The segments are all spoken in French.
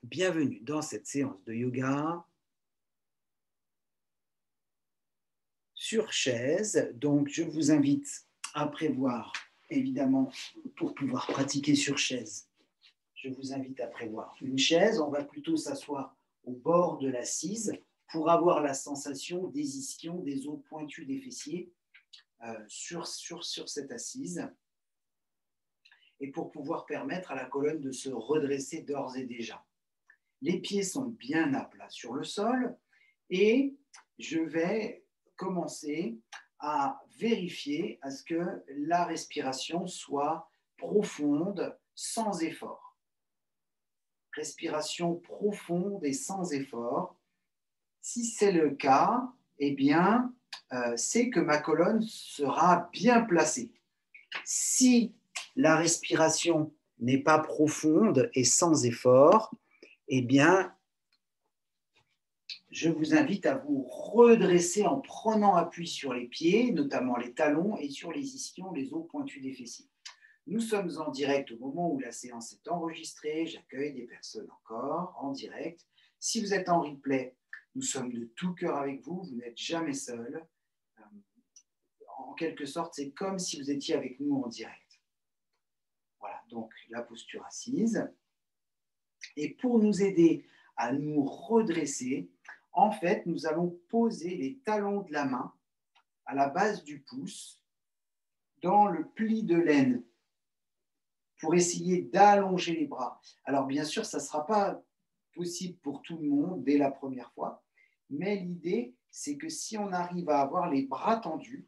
Bienvenue dans cette séance de yoga sur chaise. Donc, je vous invite à prévoir, évidemment, pour pouvoir pratiquer sur chaise, je vous invite à prévoir une chaise. On va plutôt s'asseoir au bord de l'assise pour avoir la sensation des ischions, des os pointus des fessiers sur cette assise et pour pouvoir permettre à la colonne de se redresser d'ores et déjà. Les pieds sont bien à plat sur le sol et je vais commencer à vérifier à ce que la respiration soit profonde, sans effort. Respiration profonde et sans effort. Si c'est le cas, eh bien, c'est que ma colonne sera bien placée. Si la respiration n'est pas profonde et sans effort, eh bien, je vous invite à vous redresser en prenant appui sur les pieds, notamment les talons, et sur les ischions, les os pointus des fessiers. Nous sommes en direct au moment où la séance est enregistrée. J'accueille des personnes encore en direct. Si vous êtes en replay, nous sommes de tout cœur avec vous. Vous n'êtes jamais seul. En quelque sorte, c'est comme si vous étiez avec nous en direct. Voilà, donc la posture assise. Et pour nous aider à nous redresser, en fait, nous allons poser les talons de la main à la base du pouce dans le pli de l'aine pour essayer d'allonger les bras. Alors bien sûr, ça ne sera pas possible pour tout le monde dès la première fois, mais l'idée, c'est que si on arrive à avoir les bras tendus,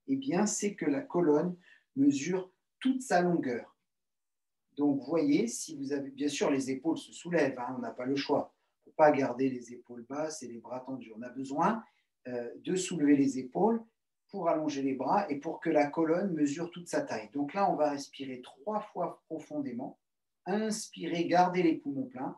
eh bien, c'est que la colonne mesure toute sa longueur. Donc, vous voyez, si vous avez, bien sûr, les épaules se soulèvent, on n'a pas le choix. On ne peut pas garder les épaules basses et les bras tendus. On a besoin de soulever les épaules pour allonger les bras et pour que la colonne mesure toute sa taille. Donc là, on va respirer 3 fois profondément. Inspirez, gardez les poumons pleins.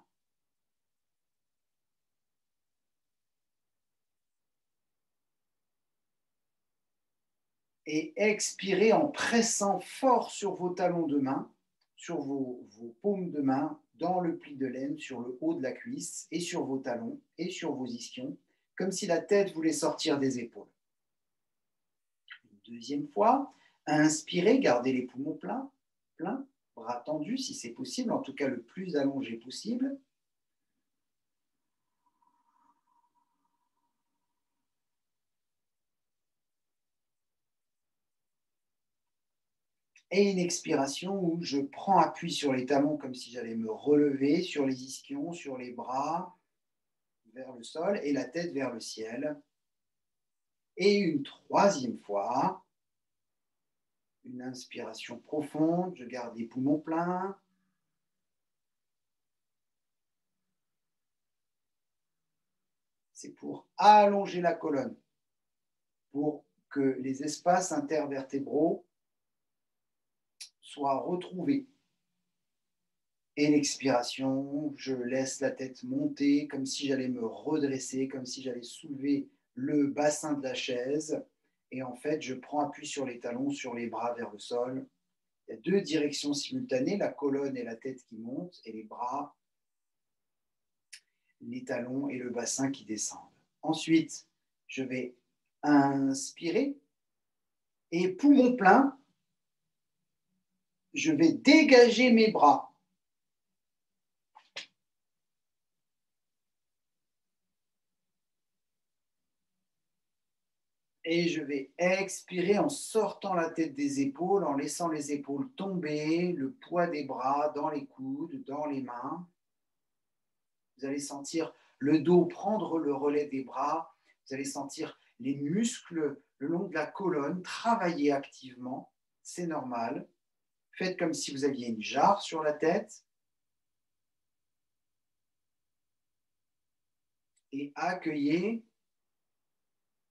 Et expirez en pressant fort sur vos talons de main, sur vos paumes de main, dans le pli de l'aine, sur le haut de la cuisse, et sur vos talons, et sur vos ischions, comme si la tête voulait sortir des épaules. Une deuxième fois, inspirez, gardez les poumons pleins, bras tendus si c'est possible, en tout cas le plus allongé possible. Et une expiration où je prends appui sur les talons comme si j'allais me relever, sur les ischions, sur les bras, vers le sol et la tête vers le ciel. Et une troisième fois, une inspiration profonde, je garde les poumons pleins. C'est pour allonger la colonne, pour que les espaces intervertébraux soient retrouvés. Et l'expiration, je laisse la tête monter comme si j'allais me redresser, comme si j'allais soulever le bassin de la chaise. Et en fait, je prends appui sur les talons, sur les bras vers le sol. Il y a 2 directions simultanées, la colonne et la tête qui montent, et les bras, les talons et le bassin qui descendent. Ensuite, je vais inspirer et poumon plein, je vais dégager mes bras. Et je vais expirer en sortant la tête des épaules, en laissant les épaules tomber, le poids des bras dans les coudes, dans les mains. Vous allez sentir le dos prendre le relais des bras. Vous allez sentir les muscles le long de la colonne travailler activement. C'est normal. Faites comme si vous aviez une jarre sur la tête. Et accueillez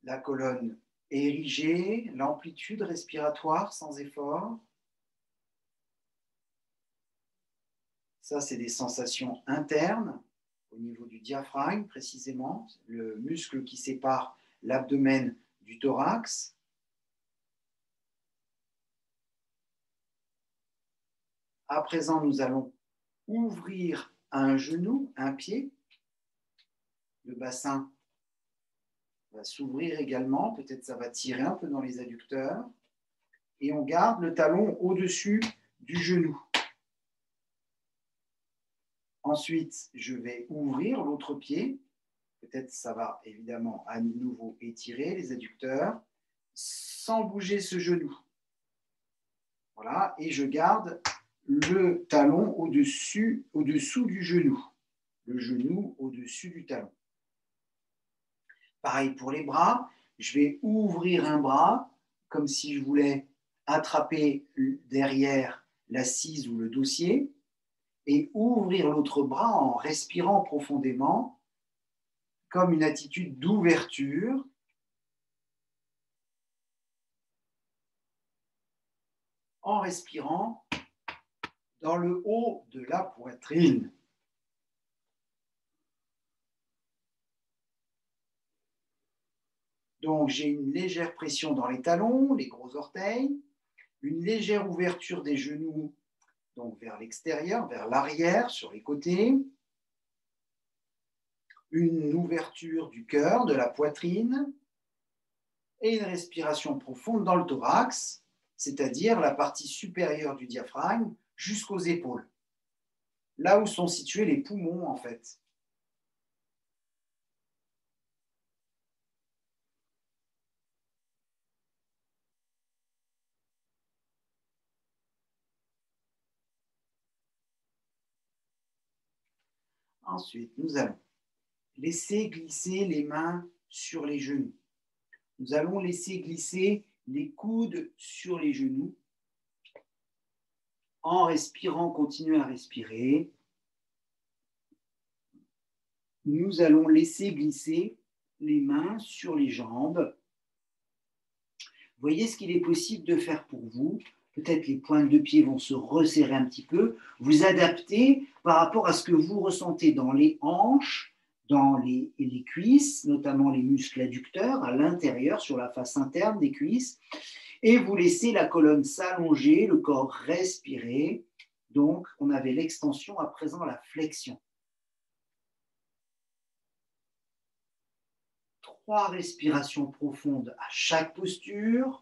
la colonne érigée, l'amplitude respiratoire sans effort. Ça, c'est des sensations internes au niveau du diaphragme, précisément, le muscle qui sépare l'abdomen du thorax. À présent, nous allons ouvrir un genou, un pied. Le bassin va s'ouvrir également. Peut-être ça va tirer un peu dans les adducteurs. Et on garde le talon au-dessus du genou. Ensuite, je vais ouvrir l'autre pied. Peut-être ça va évidemment à nouveau étirer les adducteurs sans bouger ce genou. Voilà, et je garde le talon au-dessous du genou. Le genou au-dessus du talon. Pareil pour les bras, je vais ouvrir un bras comme si je voulais attraper derrière l'assise ou le dossier et ouvrir l'autre bras en respirant profondément comme une attitude d'ouverture. En respirant dans le haut de la poitrine. Donc, j'ai une légère pression dans les talons, les gros orteils, une légère ouverture des genoux, donc vers l'extérieur, vers l'arrière, sur les côtés, une ouverture du cœur, de la poitrine, et une respiration profonde dans le thorax, c'est-à-dire la partie supérieure du diaphragme jusqu'aux épaules, là où sont situés les poumons en fait. Ensuite, nous allons laisser glisser les mains sur les genoux. Nous allons laisser glisser les coudes sur les genoux. En respirant, continuez à respirer. Nous allons laisser glisser les mains sur les jambes. Voyez ce qu'il est possible de faire pour vous. Peut-être les pointes de pied vont se resserrer un petit peu. Vous adaptez par rapport à ce que vous ressentez dans les hanches, dans les cuisses, notamment les muscles adducteurs, à l'intérieur, sur la face interne des cuisses. Et vous laissez la colonne s'allonger, le corps respirer. Donc, on avait l'extension, à présent la flexion. 3 respirations profondes à chaque posture.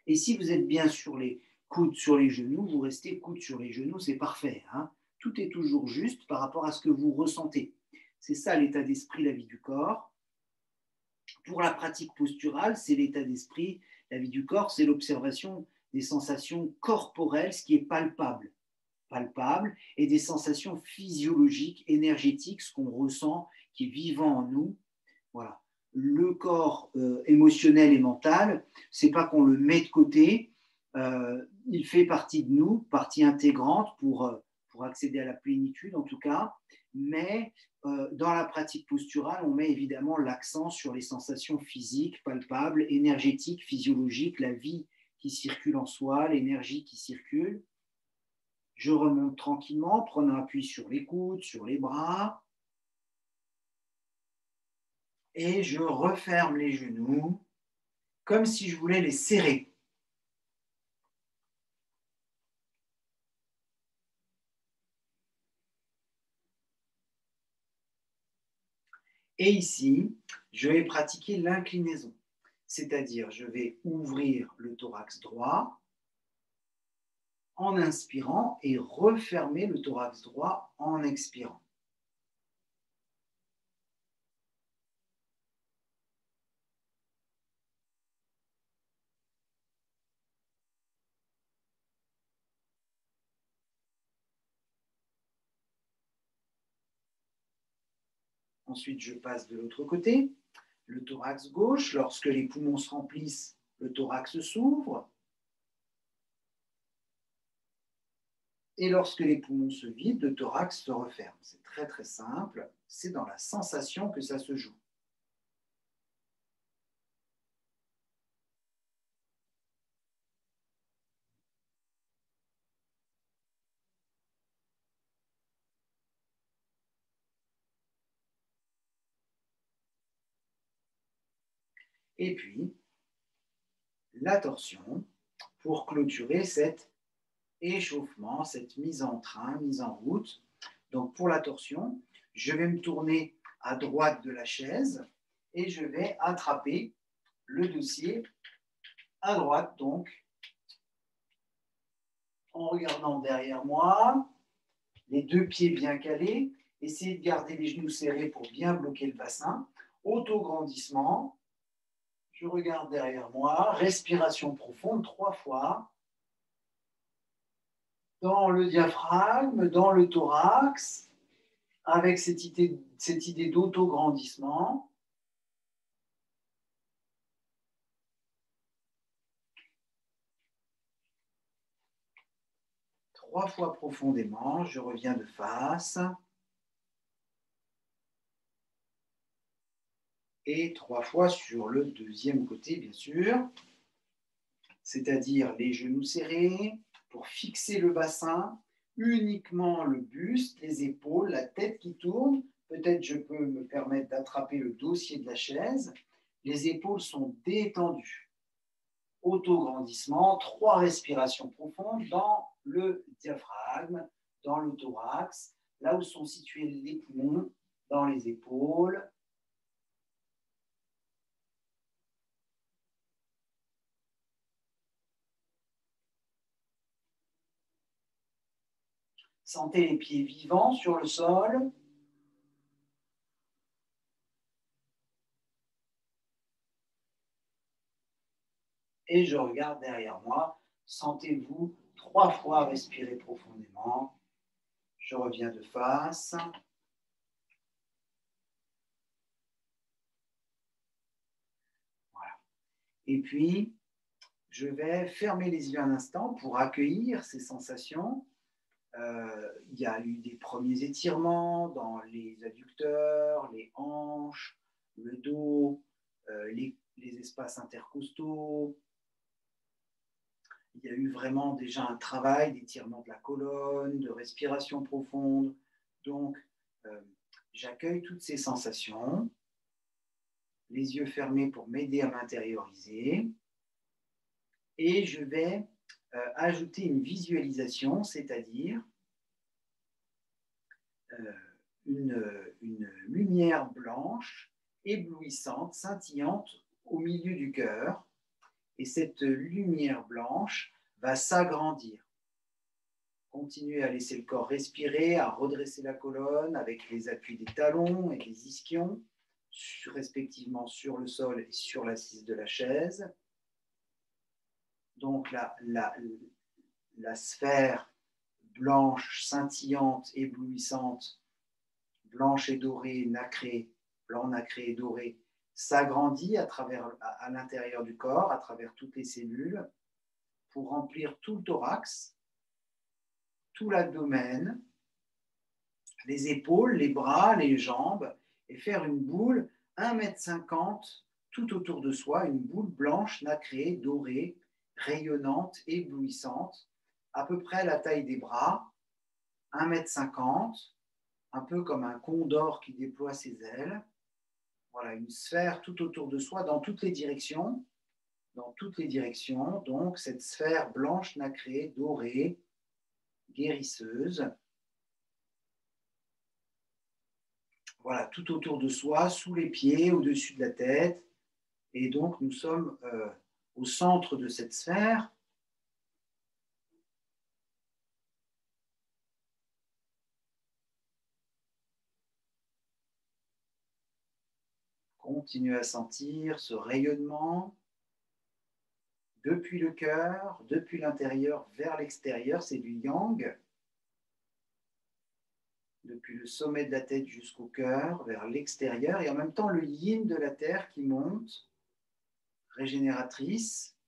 Et si vous êtes bien sur les coudes sur les genoux, vous restez coudes sur les genoux, c'est parfait. Hein. Tout est toujours juste par rapport à ce que vous ressentez. C'est ça l'état d'esprit, la vie du corps. Pour la pratique posturale, c'est l'état d'esprit, la vie du corps, c'est l'observation des sensations corporelles, ce qui est palpable, et des sensations physiologiques, énergétiques, ce qu'on ressent, qui est vivant en nous. Voilà. Le corps émotionnel et mental, c'est pas qu'on le met de côté, il fait partie de nous, partie intégrante pour accéder à la plénitude en tout cas, mais dans la pratique posturale, on met évidemment l'accent sur les sensations physiques, palpables, énergétiques, physiologiques, la vie qui circule en soi, l'énergie qui circule. Je remonte tranquillement, prenant appui sur les coudes, sur les bras. Et je referme les genoux comme si je voulais les serrer. Et ici, je vais pratiquer l'inclinaison, c'est-à-dire je vais ouvrir le thorax droit en inspirant et refermer le thorax droit en expirant. Ensuite, je passe de l'autre côté, le thorax gauche. Lorsque les poumons se remplissent, le thorax s'ouvre. Et lorsque les poumons se vident, le thorax se referme. C'est très très simple, c'est dans la sensation que ça se joue. Et puis, la torsion pour clôturer cet échauffement, cette mise en train, mise en route. Donc, pour la torsion, je vais me tourner à droite de la chaise et je vais attraper le dossier à droite, donc, en regardant derrière moi, les deux pieds bien calés, essayez de garder les genoux serrés pour bien bloquer le bassin. Autograndissement, je regarde derrière moi, respiration profonde 3 fois, dans le diaphragme, dans le thorax, avec cette idée d'autograndissement. Trois fois profondément, je reviens de face. Et 3 fois sur le deuxième côté, bien sûr. C'est-à-dire les genoux serrés pour fixer le bassin, uniquement le buste, les épaules, la tête qui tourne. Peut-être je peux me permettre d'attraper le dossier de la chaise. Les épaules sont détendues. Autograndissement, 3 respirations profondes dans le diaphragme, dans le thorax, là où sont situés les poumons, dans les épaules. Sentez les pieds vivants sur le sol. Et je regarde derrière moi. Sentez-vous 3 fois respirer profondément. Je reviens de face. Voilà. Et puis, je vais fermer les yeux un instant pour accueillir ces sensations. Il y a eu des premiers étirements dans les adducteurs, les hanches, le dos, les espaces intercostaux. Il y a eu vraiment déjà un travail d'étirement de la colonne, de respiration profonde. Donc, j'accueille toutes ces sensations, les yeux fermés pour m'aider à m'intérioriser. Et je vais ajouter une visualisation, c'est-à-dire une lumière blanche, éblouissante, scintillante au milieu du cœur. Et cette lumière blanche va s'agrandir. Continuez à laisser le corps respirer, à redresser la colonne avec les appuis des talons et des ischions, respectivement sur le sol et sur l'assise de la chaise. Donc la sphère blanche, scintillante, éblouissante, blanche et dorée, nacrée, blanc, nacré et doré, s'agrandit à l'intérieur du corps, à travers toutes les cellules, pour remplir tout le thorax, tout l'abdomen, les épaules, les bras, les jambes, et faire une boule 1,50 m tout autour de soi, une boule blanche, nacrée, dorée, rayonnante, éblouissante, à peu près la taille des bras, 1,50 m, un peu comme un condor qui déploie ses ailes. Voilà, une sphère tout autour de soi, dans toutes les directions. Dans toutes les directions, donc cette sphère blanche, nacrée, dorée, guérisseuse. Voilà, tout autour de soi, sous les pieds, au-dessus de la tête. Et donc, nous sommes au centre de cette sphère. Continuez à sentir ce rayonnement depuis le cœur, depuis l'intérieur vers l'extérieur. C'est du yang. Depuis le sommet de la tête jusqu'au cœur, vers l'extérieur. Et en même temps, le yin de la terre qui monte, régénératrice.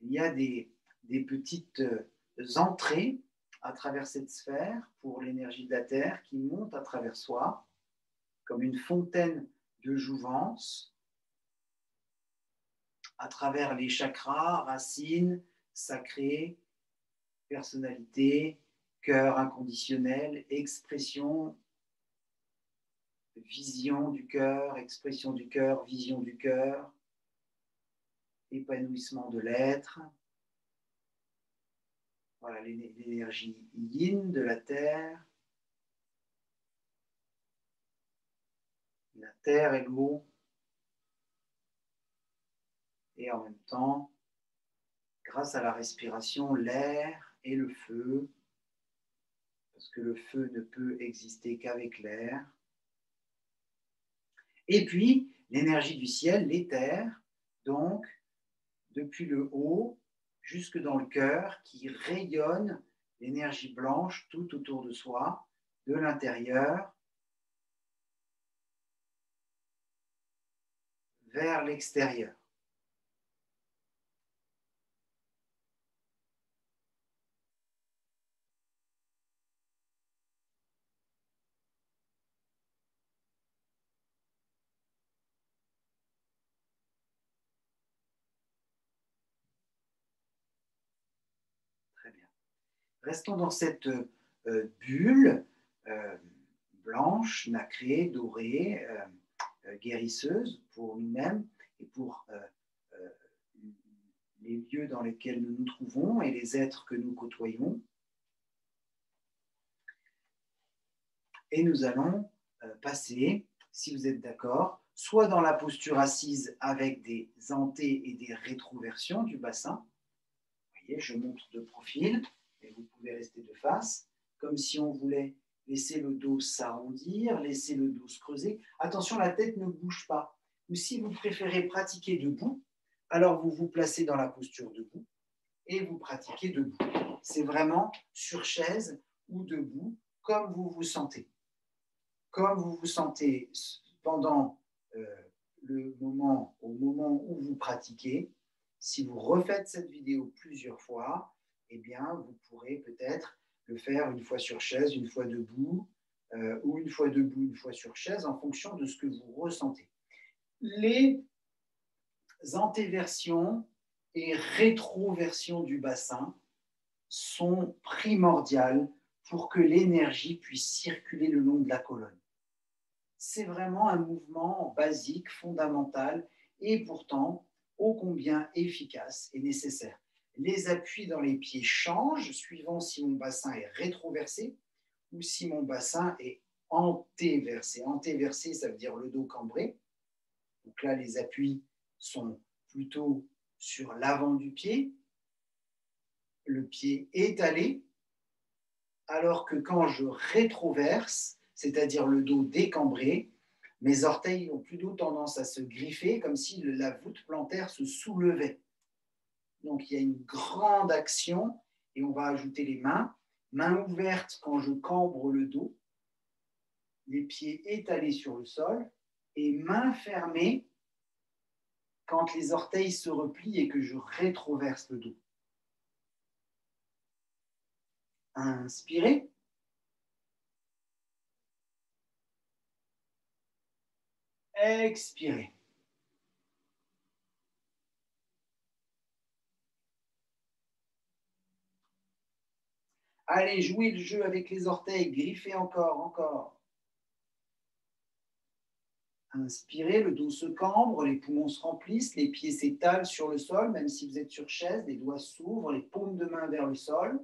Il y a des petites entrées à travers cette sphère pour l'énergie de la terre qui monte à travers soi, comme une fontaine de jouvence, à travers les chakras, racines, sacrées, personnalité, cœur inconditionnel, expression, vision du cœur, expression du cœur, vision du cœur, épanouissement de l'être. Voilà l'énergie yin de la terre. La terre et l'eau. Et en même temps, grâce à la respiration, l'air et le feu, parce que le feu ne peut exister qu'avec l'air. Et puis, l'énergie du ciel, l'éther, donc, depuis le haut jusque dans le cœur, qui rayonne l'énergie blanche tout autour de soi, de l'intérieur vers l'extérieur. Très bien. Restons dans cette bulle blanche, nacrée, dorée, guérisseuse pour nous-mêmes et pour les lieux dans lesquels nous nous trouvons et les êtres que nous côtoyons. Et nous allons passer, si vous êtes d'accord, soit dans la posture assise avec des anté- et des rétroversions du bassin. Vous voyez, je montre de profil et vous pouvez rester de face, comme si on voulait laisser le dos s'arrondir, laisser le dos se creuser. Attention, la tête ne bouge pas. Ou si vous préférez pratiquer debout, alors vous vous placez dans la posture debout et vous pratiquez debout. C'est vraiment sur chaise ou debout, comme vous vous sentez. Comme vous vous sentez pendant au moment où vous pratiquez. Si vous refaites cette vidéo plusieurs fois, eh bien, vous pourrez peut-être le faire une fois sur chaise, une fois debout, ou une fois debout, une fois sur chaise, en fonction de ce que vous ressentez. Les antéversions et rétroversions du bassin sont primordiales pour que l'énergie puisse circuler le long de la colonne. C'est vraiment un mouvement basique, fondamental, et pourtant ô combien efficace et nécessaire. Les appuis dans les pieds changent suivant si mon bassin est rétroversé ou si mon bassin est antéversé. Antéversé, ça veut dire le dos cambré. Donc là, les appuis sont plutôt sur l'avant du pied, le pied étalé, alors que quand je rétroverse, c'est-à-dire le dos décambré, mes orteils ont plutôt tendance à se griffer comme si la voûte plantaire se soulevait. Donc il y a une grande action et on va ajouter les mains. Mains ouvertes quand je cambre le dos, les pieds étalés sur le sol et mains fermées quand les orteils se replient et que je rétroverse le dos. Inspirez. Expirez. Allez, jouez le jeu avec les orteils, griffez encore, encore. Inspirez, le dos se cambre, les poumons se remplissent, les pieds s'étalent sur le sol, même si vous êtes sur chaise, les doigts s'ouvrent, les paumes de main vers le sol.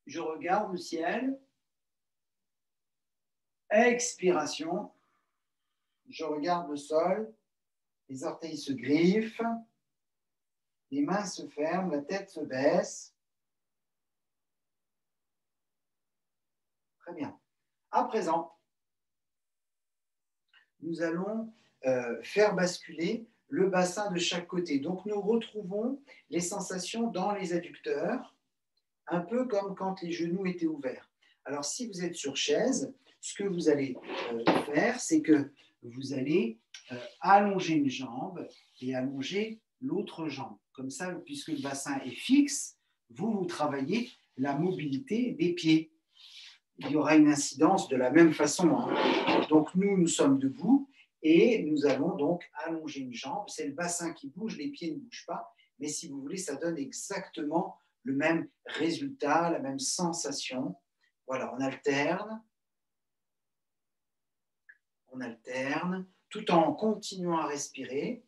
Je regarde le ciel. Expiration. Je regarde le sol. Les orteils se griffent. Les mains se ferment, la tête se baisse. Très bien. À présent, nous allons faire basculer le bassin de chaque côté. Donc, nous retrouvons les sensations dans les adducteurs, un peu comme quand les genoux étaient ouverts. Alors, si vous êtes sur chaise, ce que vous allez faire, c'est que vous allez allonger une jambe et allonger l'autre jambe. Comme ça, puisque le bassin est fixe, vous travaillez la mobilité des pieds. Il y aura une incidence de la même façon. Donc, nous sommes debout et nous allons donc allonger une jambe. C'est le bassin qui bouge, les pieds ne bougent pas. Mais si vous voulez, ça donne exactement le même résultat, la même sensation. Voilà, on alterne, tout en continuant à respirer.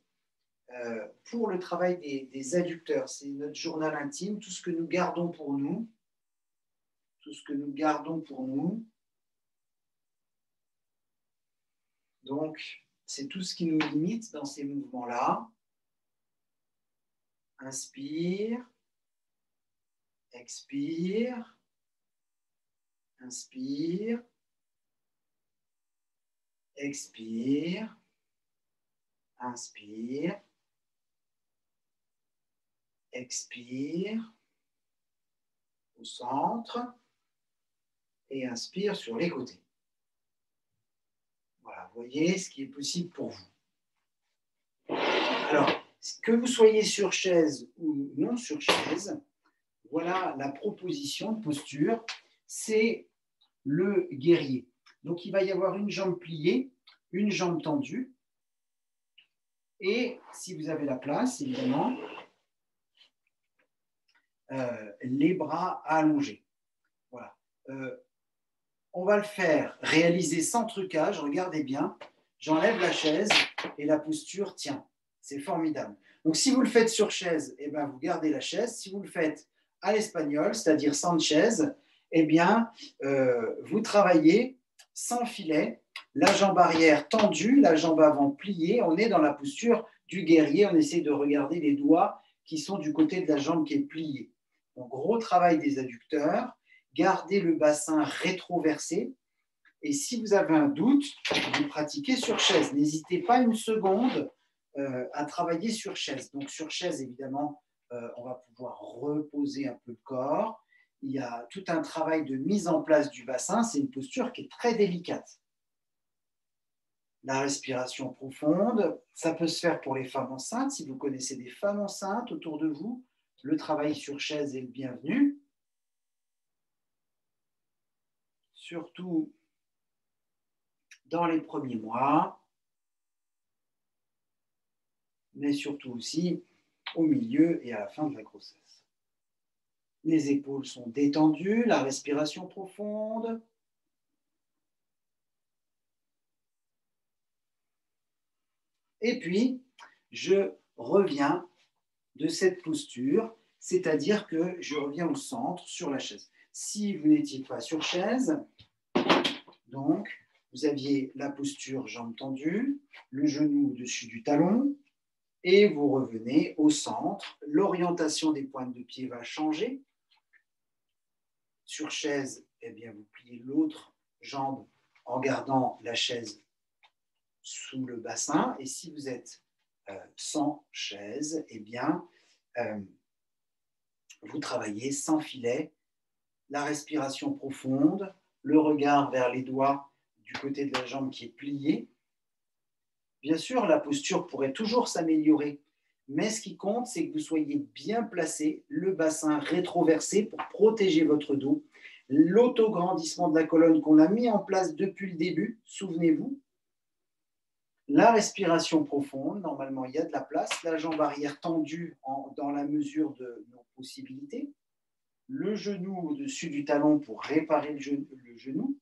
pour le travail des adducteurs. C'est notre journal intime, tout ce que nous gardons pour nous. Tout ce que nous gardons pour nous. Donc, c'est tout ce qui nous limite dans ces mouvements-là. Inspire, expire, inspire, expire, inspire, expire, au centre, et inspire sur les côtés. Voilà, vous voyez ce qui est possible pour vous. Alors, que vous soyez sur chaise ou non sur chaise, voilà la proposition de posture, c'est le guerrier. Donc, il va y avoir une jambe pliée, une jambe tendue, et si vous avez la place, évidemment, les bras allongés. Voilà. On va le faire réaliser sans trucage. Regardez bien, j'enlève la chaise et la posture tient. C'est formidable. Donc, si vous le faites sur chaise, eh bien, vous gardez la chaise. Si vous le faites à l'espagnol, c'est-à-dire sans chaise, eh bien, vous travaillez sans filet, la jambe arrière tendue, la jambe avant pliée. On est dans la posture du guerrier. On essaie de regarder les doigts qui sont du côté de la jambe qui est pliée. Donc, gros travail des adducteurs. Gardez le bassin rétroversé. Et si vous avez un doute, vous pratiquez sur chaise. N'hésitez pas une seconde à travailler sur chaise. Donc sur chaise, évidemment, on va pouvoir reposer un peu le corps. Il y a tout un travail de mise en place du bassin. C'est une posture qui est très délicate. La respiration profonde, ça peut se faire pour les femmes enceintes. Si vous connaissez des femmes enceintes autour de vous, le travail sur chaise est le bienvenu. Surtout dans les premiers mois, mais surtout aussi au milieu et à la fin de la grossesse. Les épaules sont détendues, la respiration profonde. Et puis, je reviens de cette posture, c'est-à-dire que je reviens au centre sur la chaise. Si vous n'étiez pas sur chaise, donc, vous aviez la posture jambes tendues, le genou au-dessus du talon, et vous revenez au centre. L'orientation des pointes de pied va changer. Sur chaise, eh bien, vous pliez l'autre jambe en gardant la chaise sous le bassin. Et si vous êtes sans chaise, eh bien, vous travaillez sans filet, la respiration profonde, le regard vers les doigts du côté de la jambe qui est pliée. Bien sûr, la posture pourrait toujours s'améliorer, mais ce qui compte, c'est que vous soyez bien placé, le bassin rétroversé pour protéger votre dos. L'autograndissement de la colonne qu'on a mis en place depuis le début, souvenez-vous. La respiration profonde, normalement il y a de la place, la jambe arrière tendue dans la mesure de nos possibilités, le genou au-dessus du talon pour réparer le genou.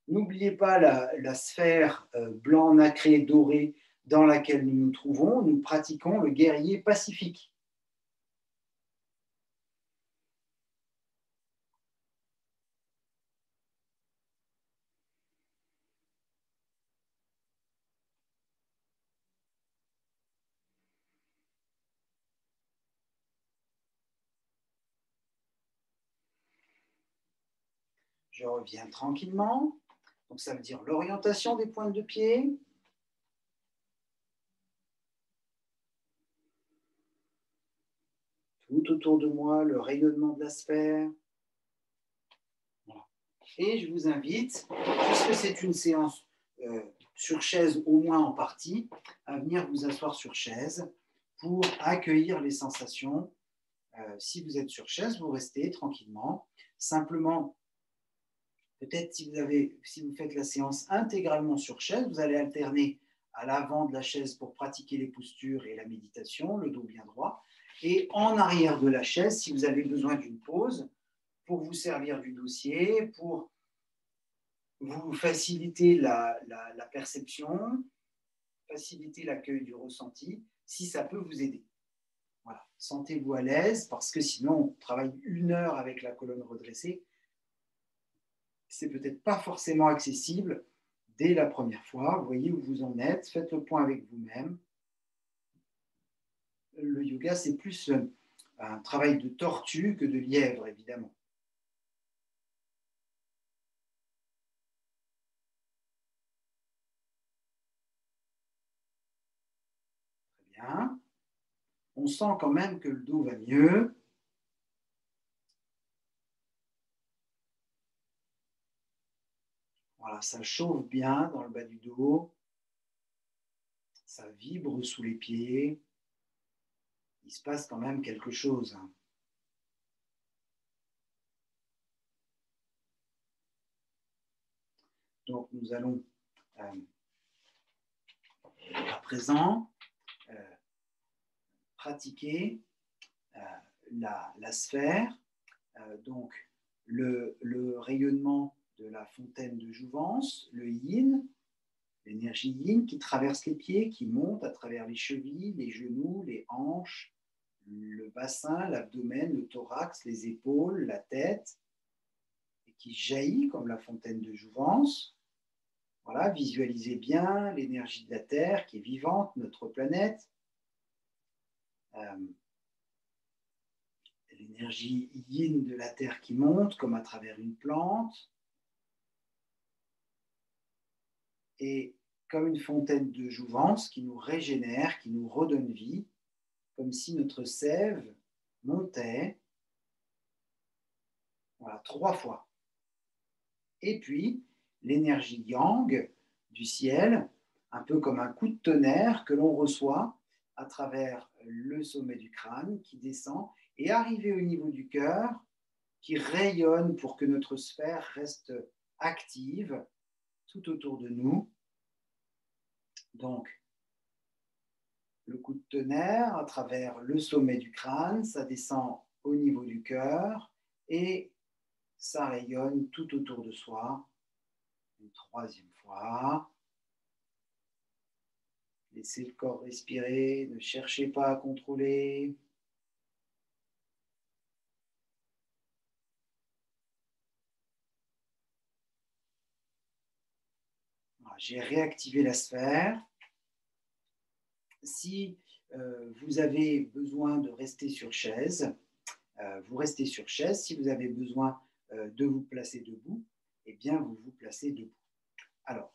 N'oubliez pas la sphère blanc, nacré, doré dans laquelle nous nous trouvons. Nous pratiquons le guerrier pacifique. Je reviens tranquillement. Donc ça veut dire l'orientation des pointes de pied. Tout autour de moi, le rayonnement de la sphère. Voilà. Et je vous invite, puisque c'est une séance sur chaise au moins en partie, à venir vous asseoir sur chaise pour accueillir les sensations. Si vous êtes sur chaise, vous restez tranquillement. Simplement, peut-être si vous faites la séance intégralement sur chaise, vous allez alterner à l'avant de la chaise pour pratiquer les postures et la méditation, le dos bien droit, et en arrière de la chaise, si vous avez besoin d'une pause, pour vous servir du dossier, pour vous faciliter la perception, faciliter l'accueil du ressenti. si ça peut vous aider. Voilà. Sentez-vous à l'aise parce que sinon, on travaille 1 heure avec la colonne redressée. C'est peut-être pas forcément accessible dès la première fois. Vous voyez où vous en êtes, faites le point avec vous-même. Le yoga, c'est plus un travail de tortue que de lièvre, évidemment. Très bien. On sent quand même que le dos va mieux. Voilà, ça chauffe bien dans le bas du dos. Ça vibre sous les pieds. Il se passe quand même quelque chose. Donc, nous allons à présent pratiquer la sphère, donc le rayonnement de la fontaine de jouvence, le yin, l'énergie yin qui traverse les pieds, qui monte à travers les chevilles, les genoux, les hanches, le bassin, l'abdomen, le thorax, les épaules, la tête, et qui jaillit comme la fontaine de jouvence. Voilà, visualisez bien l'énergie de la Terre qui est vivante, notre planète. L'énergie yin de la Terre qui monte comme à travers une plante. Et comme une fontaine de jouvence qui nous régénère, qui nous redonne vie, comme si notre sève montait. Voilà, 3 fois. Et puis, l'énergie yang du ciel, un peu comme un coup de tonnerre que l'on reçoit à travers le sommet du crâne qui descend et arrivé au niveau du cœur, qui rayonne pour que notre sphère reste active tout autour de nous. Donc, le coup de tonnerre à travers le sommet du crâne, ça descend au niveau du cœur et ça rayonne tout autour de soi. Une 3e fois. Laissez le corps respirer, ne cherchez pas à contrôler. Voilà, j'ai réactivé la sphère. Si vous avez besoin de rester sur chaise, vous restez sur chaise. Si vous avez besoin de vous placer debout, eh bien, vous vous placez debout. Alors,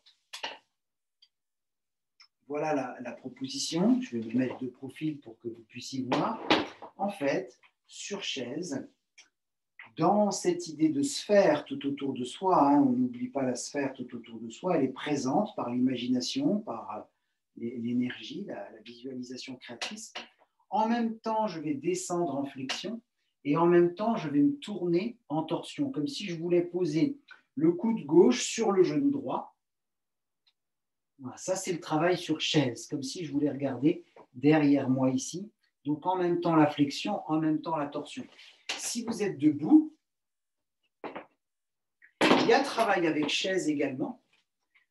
voilà la proposition. Je vais me mettre de profil pour que vous puissiez voir. En fait, sur chaise, dans cette idée de sphère tout autour de soi, on n'oublie pas la sphère tout autour de soi, elle est présente par l'imagination, par l'énergie, la visualisation créatrice. En même temps, je vais descendre en flexion et en même temps, je vais me tourner en torsion, comme si je voulais poser le coude gauche sur le genou droit. Voilà, ça, c'est le travail sur chaise, comme si je voulais regarder derrière moi ici. Donc, en même temps, la flexion, en même temps, la torsion. Si vous êtes debout, il y a travail avec chaise également.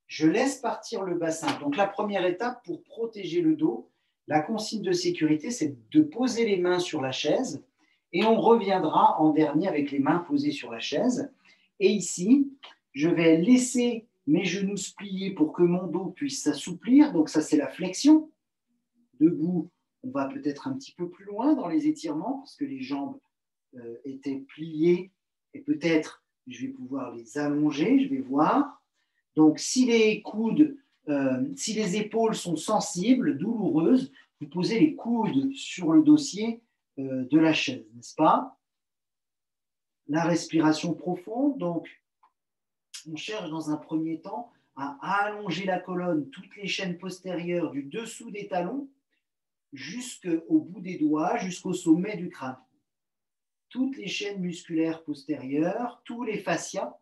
Je laisse partir le bassin. Donc, la première étape pour protéger le dos, la consigne de sécurité, c'est de poser les mains sur la chaise et on reviendra en dernier avec les mains posées sur la chaise. Et ici, je vais laisser mes genoux se plier pour que mon dos puisse s'assouplir. Donc, ça, c'est la flexion. Debout, on va peut-être un petit peu plus loin dans les étirements parce que les jambes étaient pliées et peut-être je vais pouvoir les allonger, je vais voir. Donc, si les coudes, si les épaules sont sensibles, douloureuses, vous posez les coudes sur le dossier de la chaise, n'est-ce pas? La respiration profonde, donc on cherche dans un premier temps à allonger la colonne, toutes les chaînes postérieures du dessous des talons jusqu'au bout des doigts, jusqu'au sommet du crâne. Toutes les chaînes musculaires postérieures, tous les fascias,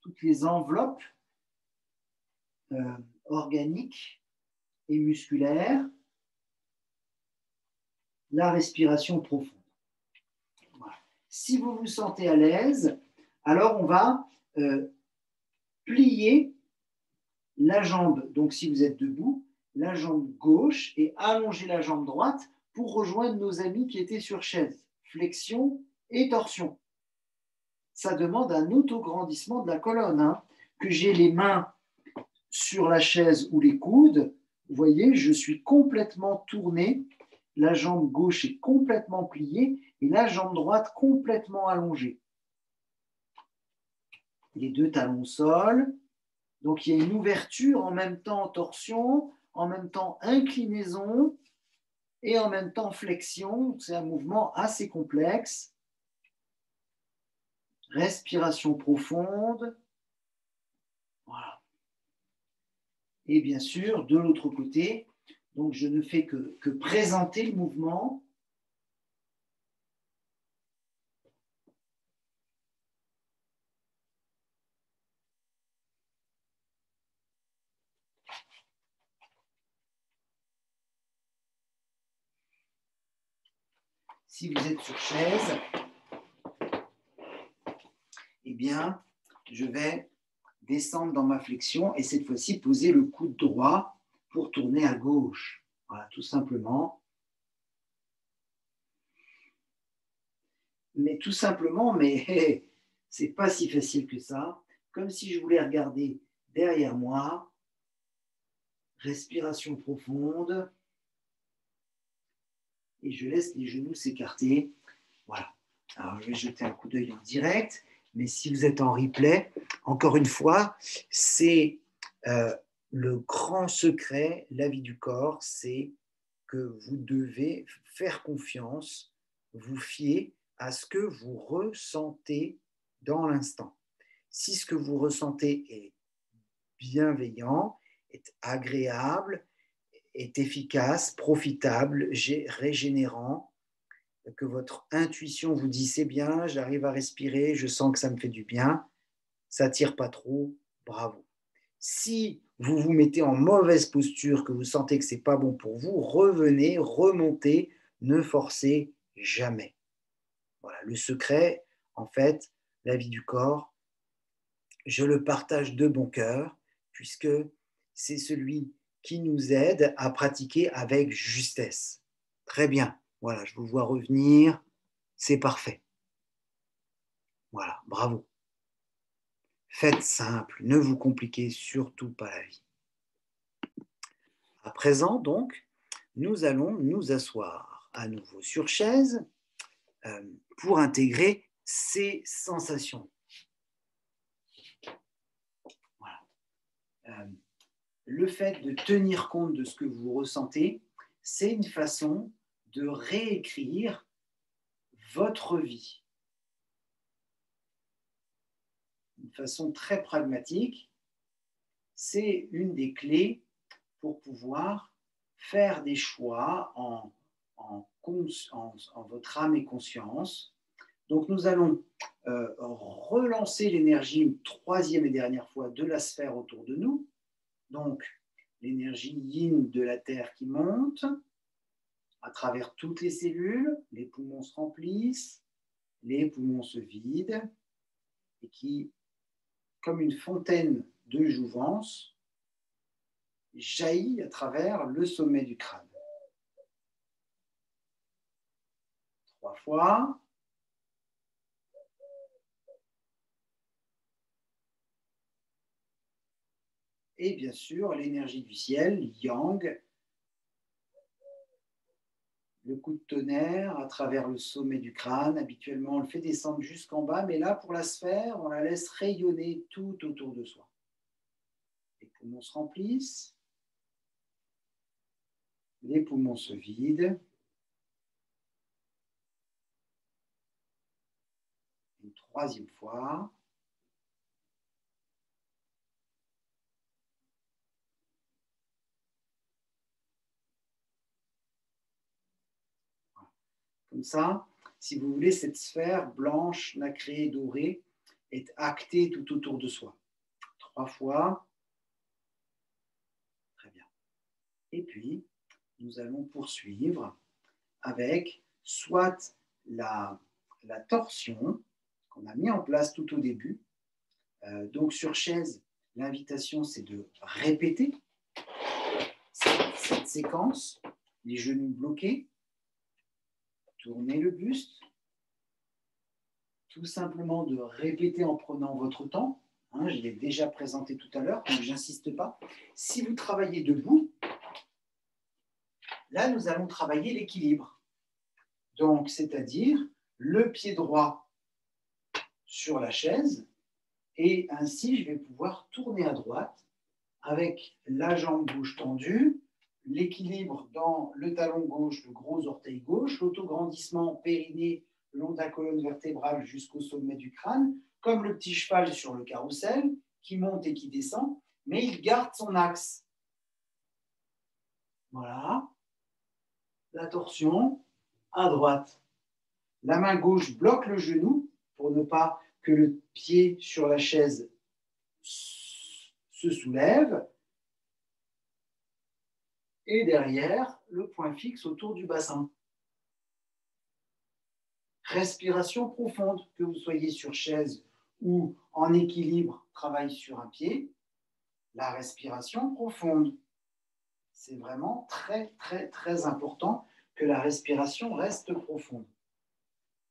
toutes les enveloppes organiques et musculaires, la respiration profonde. Voilà. Si vous vous sentez à l'aise, alors on va plier la jambe. Donc si vous êtes debout, la jambe gauche et allonger la jambe droite pour rejoindre nos amis qui étaient sur chaise. Flexion et torsion. Ça demande un autograndissement de la colonne. Hein. Que j'ai les mains sur la chaise ou les coudes, vous voyez, je suis complètement tourné, la jambe gauche est complètement pliée et la jambe droite complètement allongée. Les deux talons au sol. Donc il y a une ouverture en même temps torsion, en même temps inclinaison et en même temps flexion. C'est un mouvement assez complexe. Respiration profonde. Voilà. Et bien sûr, de l'autre côté, donc je ne fais que présenter le mouvement. Si vous êtes sur chaise, eh bien, je vais descendre dans ma flexion et cette fois-ci poser le coude droit pour tourner à gauche. Voilà, tout simplement. Mais tout simplement, mais c'est pas si facile que ça. Comme si je voulais regarder derrière moi. Respiration profonde. Et je laisse les genoux s'écarter. Voilà. Alors, je vais jeter un coup d'œil en direct. Mais si vous êtes en replay, encore une fois, c'est le grand secret, la vie du corps, c'est que vous devez faire confiance, vous fier à ce que vous ressentez dans l'instant. Si ce que vous ressentez est bienveillant, est agréable, est efficace, profitable, régénérant, que votre intuition vous dit c'est bien, j'arrive à respirer, je sens que ça me fait du bien, ça tire pas trop, bravo. Si vous vous mettez en mauvaise posture, que vous sentez que c'est pas bon pour vous, revenez, remontez, ne forcez jamais. Voilà, le secret, en fait, la vie du corps, je le partage de bon cœur, puisque c'est celui qui nous aide à pratiquer avec justesse. Très bien, voilà, je vous vois revenir, c'est parfait. Voilà, bravo. Faites simple, ne vous compliquez surtout pas la vie. À présent, donc, nous allons nous asseoir à nouveau sur chaise pour intégrer ces sensations. Voilà. Le fait de tenir compte de ce que vous ressentez, c'est une façon de réécrire votre vie. Une façon très pragmatique, c'est une des clés pour pouvoir faire des choix en votre âme et conscience. Donc nous allons relancer l'énergie une troisième et dernière fois de la sphère autour de nous. Donc l'énergie yin de la Terre qui monte à travers toutes les cellules, les poumons se remplissent, les poumons se vident et qui, comme une fontaine de jouvence, jaillit à travers le sommet du crâne. 3 fois. Et bien sûr, l'énergie du ciel, yang, le coup de tonnerre à travers le sommet du crâne. Habituellement, on le fait descendre jusqu'en bas, mais là, pour la sphère, on la laisse rayonner tout autour de soi. Les poumons se remplissent, les poumons se vident. Une troisième fois. Comme ça, si vous voulez, cette sphère blanche, nacrée, dorée, est actée tout autour de soi. 3 fois. Très bien. Et puis, nous allons poursuivre avec soit la torsion qu'on a mis en place tout au début. Donc sur chaise, l'invitation, c'est de répéter cette séquence, les genoux bloqués, tournez le buste, tout simplement de répéter en prenant votre temps. Hein, je l'ai déjà présenté tout à l'heure, donc je n'insiste pas. Si vous travaillez debout, là, nous allons travailler l'équilibre. Donc, c'est-à-dire le pied droit sur la chaise, et ainsi, je vais pouvoir tourner à droite avec la jambe gauche tendue, l'équilibre dans le talon gauche, le gros orteil gauche, l'autograndissement périnée le long de la colonne vertébrale jusqu'au sommet du crâne, comme le petit cheval sur le carrousel, qui monte et qui descend, mais il garde son axe. Voilà. La torsion à droite. La main gauche bloque le genou pour ne pas que le pied sur la chaise se soulève. Et derrière, le point fixe autour du bassin. Respiration profonde, que vous soyez sur chaise ou en équilibre, travaille sur un pied. La respiration profonde. C'est vraiment très, très, très important que la respiration reste profonde.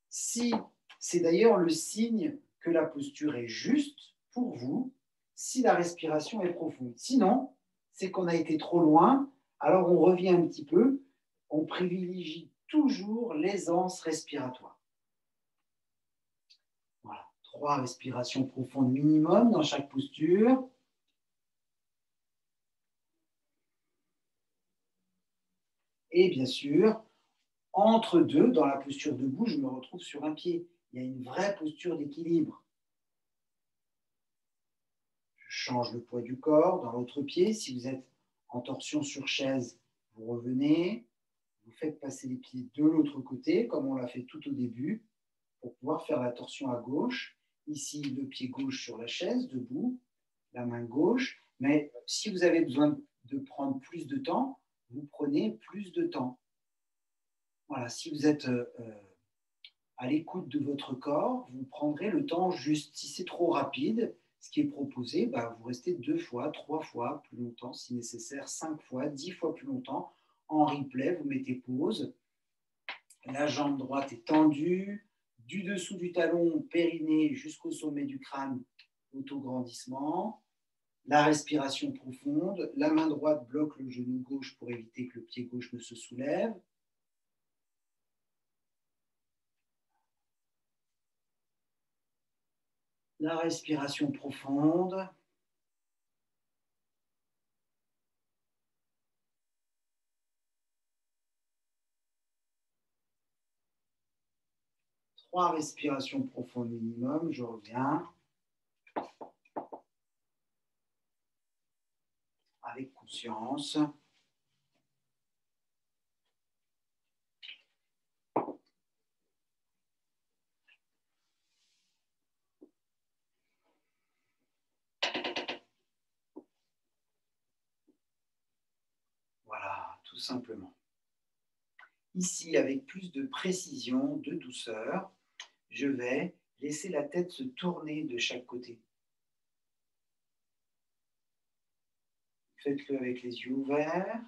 Si c'est d'ailleurs le signe que la posture est juste pour vous, si la respiration est profonde. Sinon, c'est qu'on a été trop loin, alors on revient un petit peu, on privilégie toujours l'aisance respiratoire. Voilà, 3 respirations profondes minimum dans chaque posture. Et bien sûr, entre deux, dans la posture debout, je me retrouve sur un pied. Il y a une vraie posture d'équilibre. Je change le poids du corps dans l'autre pied. Si vous êtes en torsion sur chaise, vous revenez, vous faites passer les pieds de l'autre côté, comme on l'a fait tout au début, pour pouvoir faire la torsion à gauche. Ici, le pied gauche sur la chaise, debout, la main gauche. Mais si vous avez besoin de prendre plus de temps, vous prenez plus de temps. Voilà, si vous êtes à l'écoute de votre corps, vous prendrez le temps juste. Si c'est trop rapide, ce qui est proposé, vous restez 2 fois, 3 fois plus longtemps, si nécessaire, 5 fois, 10 fois plus longtemps. En replay, vous mettez pause. La jambe droite est tendue, du dessous du talon périnée jusqu'au sommet du crâne, autograndissement. La respiration profonde. La main droite bloque le genou gauche pour éviter que le pied gauche ne se soulève. La respiration profonde. Trois respirations profondes minimum, je reviens. Avec conscience. Voilà, tout simplement. Ici, avec plus de précision, de douceur, je vais laisser la tête se tourner de chaque côté. Faites-le avec les yeux ouverts.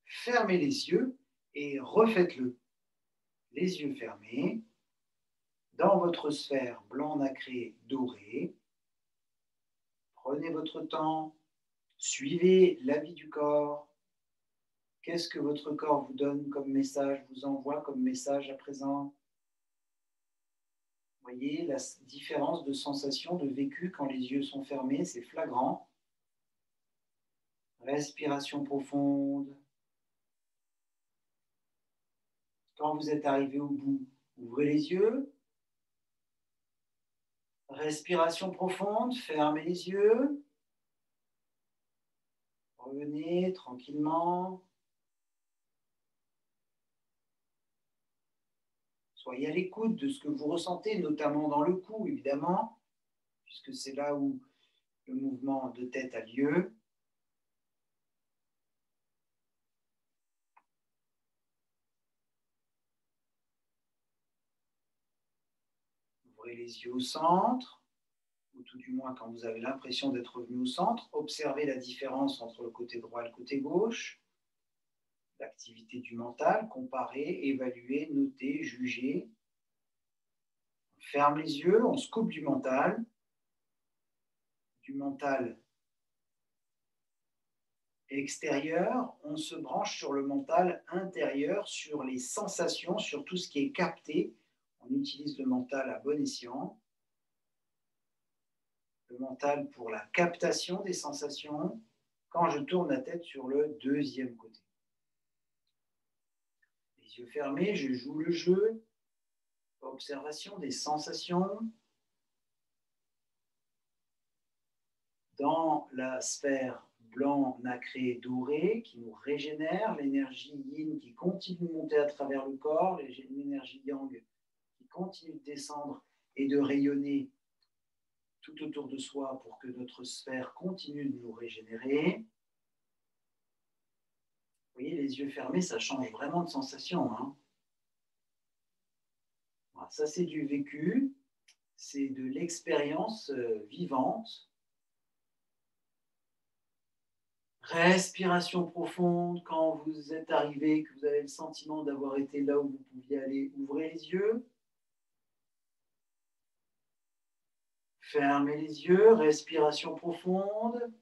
Fermez les yeux et refaites-le. Les yeux fermés. Dans votre sphère blanc nacré doré, prenez votre temps, suivez la vie du corps. Qu'est-ce que votre corps vous donne comme message, vous envoie comme message à présent? Vous voyez la différence de sensation, de vécu quand les yeux sont fermés, c'est flagrant. Respiration profonde. Quand vous êtes arrivé au bout, ouvrez les yeux. Respiration profonde, fermez les yeux. Revenez tranquillement. Soyez à l'écoute de ce que vous ressentez, notamment dans le cou, évidemment, puisque c'est là où le mouvement de tête a lieu. les yeux au centre, ou tout du moins quand vous avez l'impression d'être revenu au centre. Observez la différence entre le côté droit et le côté gauche. L'activité du mental, comparer, évaluer, noter, juger. On ferme les yeux, on se coupe du mental extérieur, on se branche sur le mental intérieur, sur les sensations, sur tout ce qui est capté. On utilise le mental à bon escient. Le mental pour la captation des sensations, quand je tourne la tête sur le deuxième côté. Les yeux fermés, je joue le jeu. Observation des sensations. Dans la sphère blanc, nacré, doré, qui nous régénère, l'énergie yin qui continue de monter à travers le corps, l'énergie yang qui continue de descendre et de rayonner tout autour de soi pour que notre sphère continue de nous régénérer. Vous voyez, les yeux fermés, ça change vraiment de sensation. Hein. Voilà, ça, c'est du vécu, c'est de l'expérience vivante. Respiration profonde, quand vous êtes arrivé, que vous avez le sentiment d'avoir été là où vous pouviez aller, ouvrez les yeux. Fermez les yeux, respiration profonde.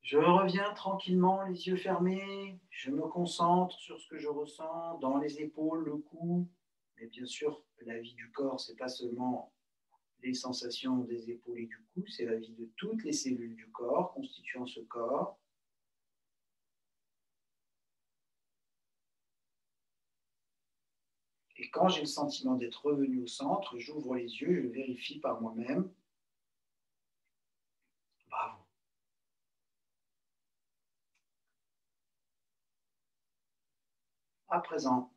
Je reviens tranquillement, les yeux fermés. Je me concentre sur ce que je ressens dans les épaules, le cou. Mais bien sûr, la vie du corps, ce n'est pas seulement les sensations des épaules et du cou, c'est la vie de toutes les cellules du corps constituant ce corps. Et quand j'ai le sentiment d'être revenu au centre, j'ouvre les yeux, je vérifie par moi-même. Bravo. À présent,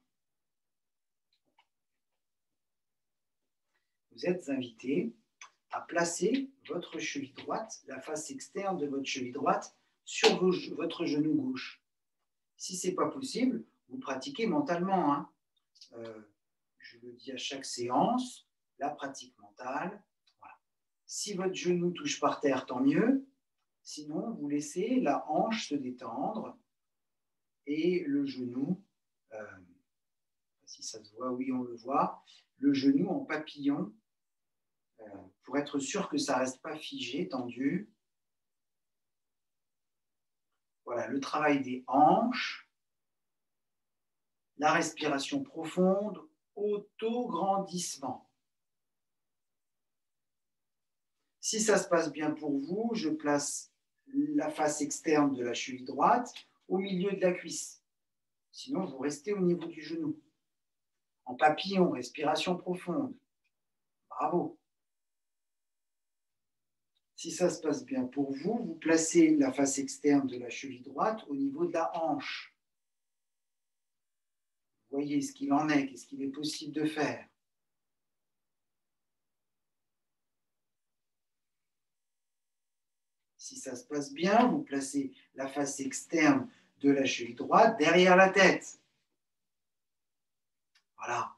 vous êtes invité à placer votre cheville droite, la face externe de votre cheville droite, sur votre genou gauche. Si ce n'est pas possible, vous pratiquez mentalement. Hein. Je le dis à chaque séance, la pratique mentale. Voilà. Si votre genou touche par terre, tant mieux. Sinon, vous laissez la hanche se détendre et le genou, si ça se voit, oui, on le voit, le genou en papillon, pour être sûr que ça ne reste pas figé, tendu. Voilà, le travail des hanches, la respiration profonde, auto-grandissement. Si ça se passe bien pour vous, je place la face externe de la cheville droite au milieu de la cuisse. Sinon, vous restez au niveau du genou. En papillon, respiration profonde. Bravo. Si ça se passe bien pour vous, vous placez la face externe de la cheville droite au niveau de la hanche. Vous voyez ce qu'il en est, qu'est-ce qu'il est possible de faire. Si ça se passe bien, vous placez la face externe de la cheville droite derrière la tête. Voilà.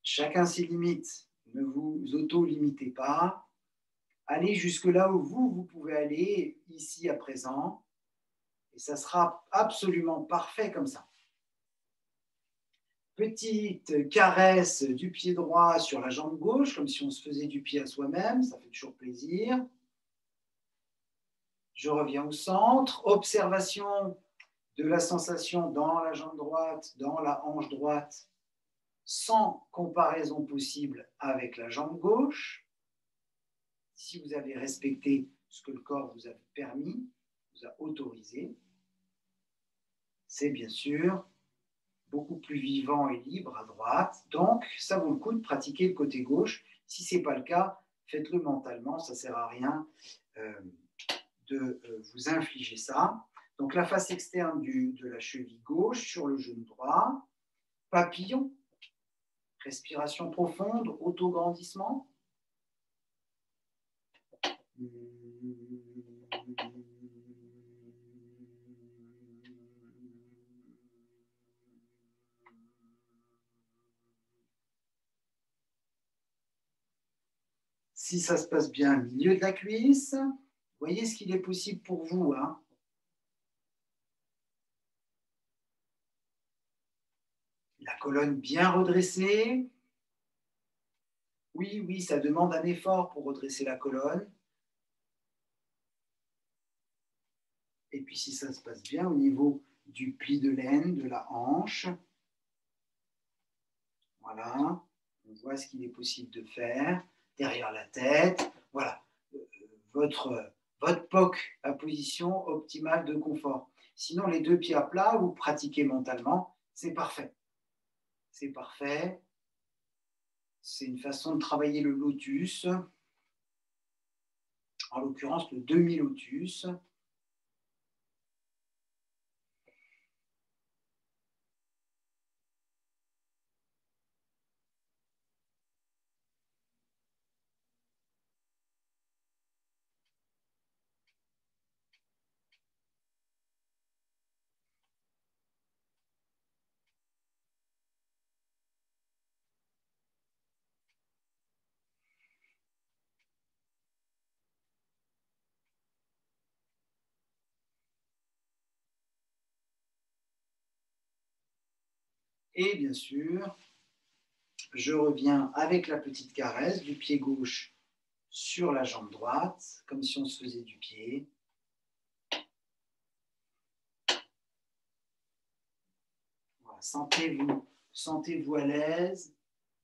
Chacun ses limites. Ne vous auto-limitez pas. Allez jusque là où vous pouvez aller, ici à présent. Et ça sera absolument parfait comme ça. Petite caresse du pied droit sur la jambe gauche, comme si on se faisait du pied à soi-même. Ça fait toujours plaisir. Je reviens au centre. Observation de la sensation dans la jambe droite, dans la hanche droite, sans comparaison possible avec la jambe gauche. Si vous avez respecté ce que le corps vous a permis, vous a autorisé, c'est bien sûr beaucoup plus vivant et libre à droite. Donc, ça vaut le coup de pratiquer le côté gauche. Si ce n'est pas le cas, faites-le mentalement, ça ne sert à rien de vous infliger ça. Donc, la face externe de la cheville gauche sur le genou droit. Papillon, respiration profonde, auto-grandissement. Si ça se passe bien au milieu de la cuisse, voyez ce qu'il est possible pour vous, hein. La colonne bien redressée. Oui, oui, ça demande un effort pour redresser la colonne. Et puis si ça se passe bien au niveau du pli de l'aine, de la hanche, voilà, on voit ce qu'il est possible de faire derrière la tête. Voilà, votre POC, la position optimale de confort. Sinon, les deux pieds à plat, vous pratiquez mentalement, c'est parfait. C'est parfait. C'est une façon de travailler le lotus, en l'occurrence le demi-lotus. Et bien sûr, je reviens avec la petite caresse du pied gauche sur la jambe droite, comme si on se faisait du pied. Voilà, sentez-vous à l'aise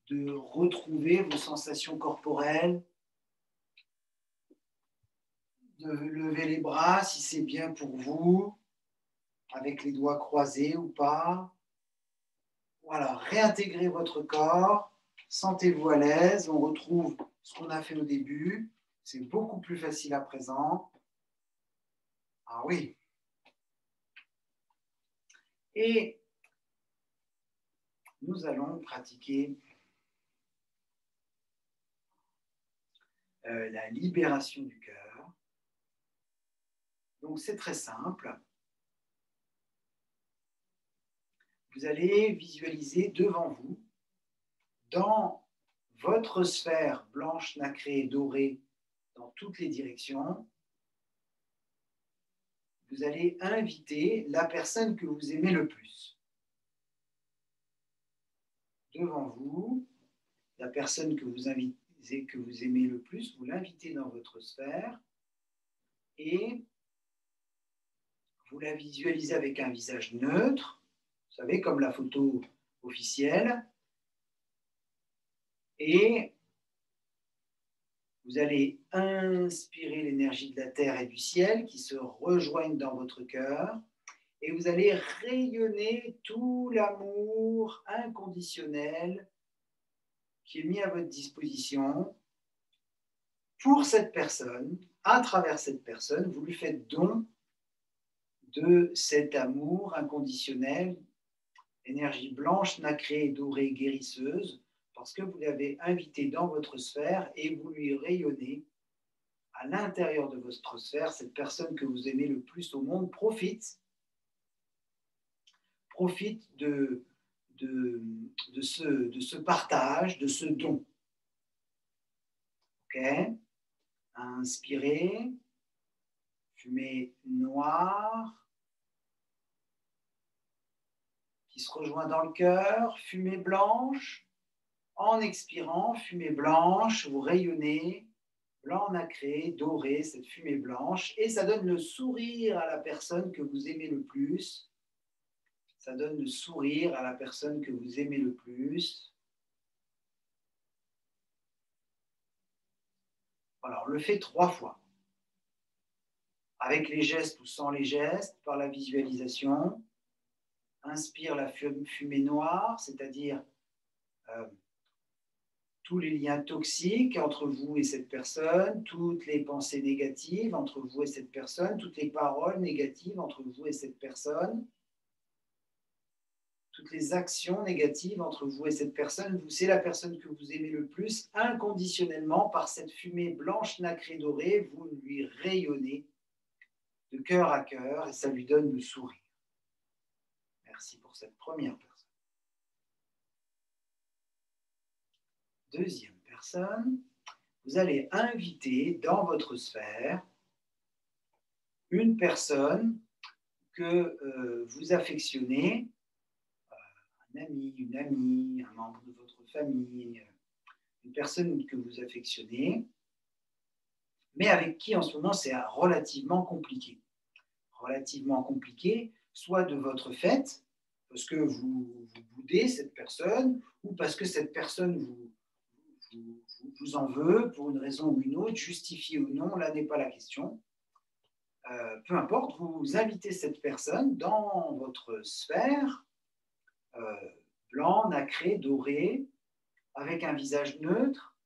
de retrouver vos sensations corporelles, de lever les bras si c'est bien pour vous, avec les doigts croisés ou pas. Voilà, réintégrez votre corps, sentez-vous à l'aise, on retrouve ce qu'on a fait au début, c'est beaucoup plus facile à présent. Ah oui. Et nous allons pratiquer la libération du cœur. Donc c'est très simple. Vous allez visualiser devant vous, dans votre sphère blanche, nacrée et dorée, dans toutes les directions, vous allez inviter la personne que vous aimez le plus. Devant vous, la personne que vous aimez le plus, vous l'invitez dans votre sphère et vous la visualisez avec un visage neutre, vous savez, comme la photo officielle, et vous allez inspirer l'énergie de la terre et du ciel qui se rejoignent dans votre cœur et vous allez rayonner tout l'amour inconditionnel qui est mis à votre disposition pour cette personne. À travers cette personne, vous lui faites don de cet amour inconditionnel, énergie blanche, nacrée, dorée, guérisseuse, parce que vous l'avez invité dans votre sphère et vous lui rayonnez à l'intérieur de votre sphère, cette personne que vous aimez le plus au monde profite de ce partage, de ce don. Ok? Inspirez, fumée noire qui se rejoint dans le cœur, fumée blanche. En expirant, fumée blanche, vous rayonnez, blanc nacré, doré, cette fumée blanche, et ça donne le sourire à la personne que vous aimez le plus. Ça donne le sourire à la personne que vous aimez le plus. Alors, on le fait 3 fois. Avec les gestes ou sans les gestes, par la visualisation. Inspire la fumée noire, c'est-à-dire tous les liens toxiques entre vous et cette personne, toutes les pensées négatives entre vous et cette personne, toutes les paroles négatives entre vous et cette personne, toutes les actions négatives entre vous et cette personne. C'est la personne que vous aimez le plus, inconditionnellement, par cette fumée blanche nacrée dorée, vous lui rayonnez de cœur à cœur et ça lui donne le sourire. Merci pour cette première personne. Deuxième personne, vous allez inviter dans votre sphère une personne que vous affectionnez, un ami, une amie, un membre de votre famille, une personne que vous affectionnez, mais avec qui en ce moment c'est relativement compliqué. Relativement compliqué, soit de votre fait, parce que vous boudez cette personne, ou parce que cette personne vous en veut pour une raison ou une autre, justifiée ou non, là n'est pas la question. Peu importe, vous invitez cette personne dans votre sphère, blanc, nacré, doré, avec un visage neutre,